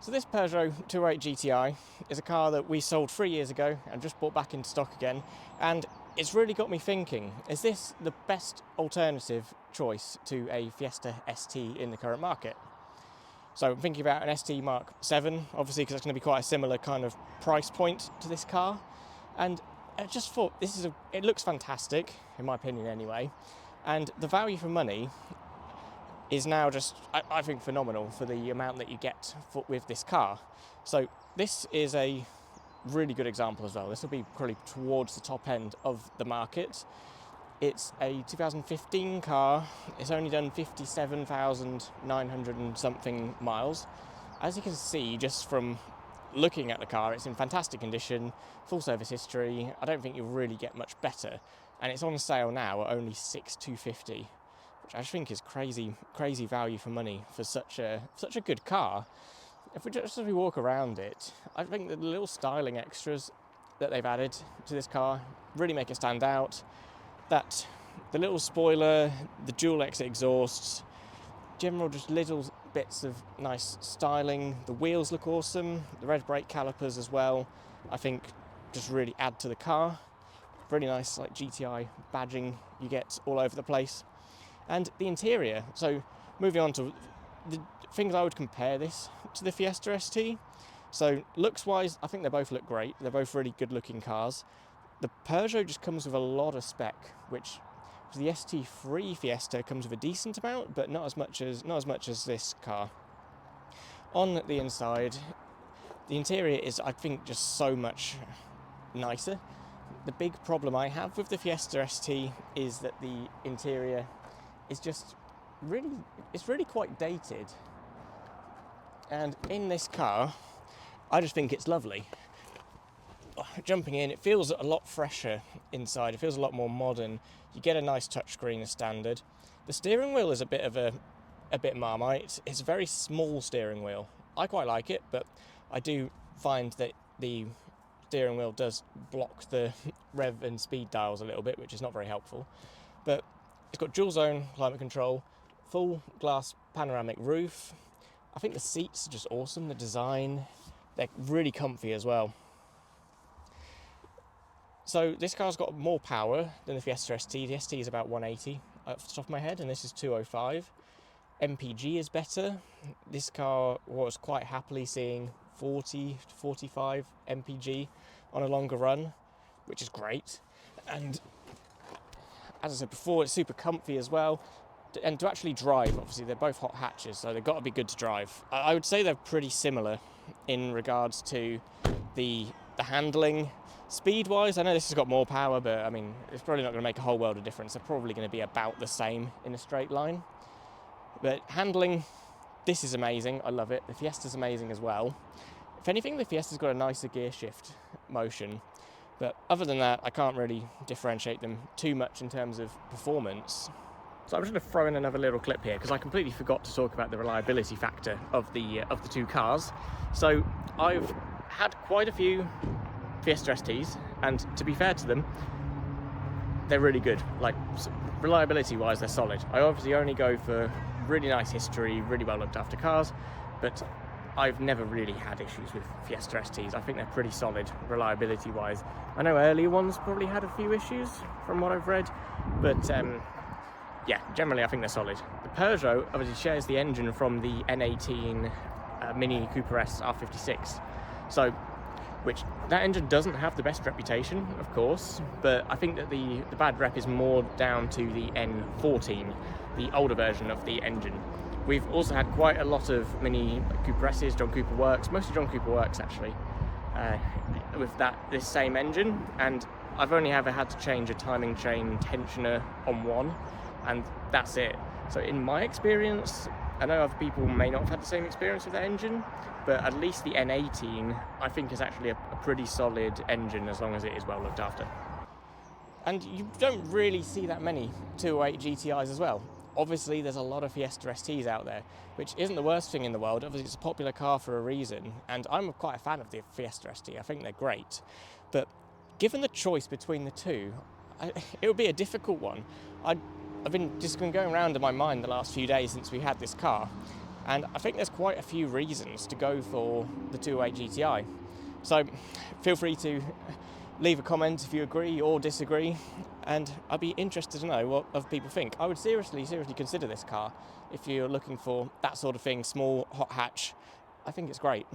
So this Peugeot 208 GTI is a car that we sold 3 years ago and just brought back into stock again, and it's really got me thinking, is this the best alternative choice to a Fiesta ST in the current market? So I'm thinking about an ST Mk7, obviously, because it's going to be quite a similar kind of price point to this car, and I just thought it looks fantastic, in my opinion anyway, and the value for money is now just, I think, phenomenal for the amount that you get with this car. So this is a really good example as well. This will be probably towards the top end of the market. It's a 2015 car. It's only done 57,900 and something miles. As you can see, just from looking at the car, it's in fantastic condition, full service history. I don't think you'll really get much better. And it's on sale now at only $6,250. Which I think is crazy value for money for such a good car. If we walk around it, I think the little styling extras that they've added to this car really make it stand out. That the little spoiler, the dual exit exhausts, general just little bits of nice styling. The wheels look awesome. The red brake calipers as well, I think, just really add to the car. Really nice like GTI badging you get all over the place. And the interior, so moving on to the things I would compare this to the Fiesta ST. So looks-wise, I think they both look great. They're both really good-looking cars. The Peugeot just comes with a lot of spec, which the ST3 Fiesta comes with a decent amount, but not as much as this car. On the inside, the interior is, I think, just so much nicer. The big problem I have with the Fiesta ST is that the interior is just really quite dated, and in this car I just think it's lovely. Jumping in, it feels a lot fresher inside. It feels a lot more modern. You get a nice touchscreen as standard. The steering wheel is a bit Marmite. It's a very small steering wheel. I quite like it, but I do find that the steering wheel does block the rev and speed dials a little bit, which is not very helpful. But it's got dual zone climate control, full glass panoramic roof. I think the seats are just awesome. The design, they're really comfy as well. So this car's got more power than the Fiesta ST. The ST is about 180 off the top of my head, and this is 205. MPG is better. This car was quite happily seeing 40 to 45 MPG on a longer run, which is great. And as I said before, it's super comfy as well. And to actually drive, obviously, they're both hot hatches, so they've got to be good to drive. I would say they're pretty similar in regards to the handling. Speed-wise, I know this has got more power, but I mean, it's probably not going to make a whole world of difference. They're probably going to be about the same in a straight line. But handling, this is amazing. I love it. The Fiesta's amazing as well. If anything, the Fiesta's got a nicer gear shift motion. But other than that, I can't really differentiate them too much in terms of performance. So I'm just going to throw in another little clip here because I completely forgot to talk about the reliability factor of the two cars. So I've had quite a few Fiesta STs, and to be fair to them, they're really good. Like, reliability-wise, they're solid. I obviously only go for really nice history, really well looked after cars, but I've never really had issues with Fiesta STs. I think they're pretty solid reliability-wise. I know earlier ones probably had a few issues from what I've read, but yeah, generally I think they're solid. The Peugeot obviously shares the engine from the N18 Mini Cooper S R56, so which that engine doesn't have the best reputation, of course, but I think that the bad rep is more down to the N14, the older version of the engine. We've also had quite a lot of Mini Cooper S's, John Cooper Works, mostly John Cooper Works actually, with this same engine, and I've only ever had to change a timing chain tensioner on one, and that's it. So in my experience, I know other people may not have had the same experience with that engine, but at least the N18 I think is actually a pretty solid engine as long as it is well looked after. And you don't really see that many 208 GTIs as well. Obviously there's a lot of Fiesta STs out there, which isn't the worst thing in the world. Obviously it's a popular car for a reason, and I'm quite a fan of the Fiesta ST. I think they're great. But given the choice between the two, it would be a difficult one. I've been going around in my mind the last few days since we had this car, And I think there's quite a few reasons to go for the 208 GTI. So feel free to leave a comment if you agree or disagree, and I'd be interested to know what other people think. I would seriously consider this car if you're looking for that sort of thing, small, hot hatch. I think it's great.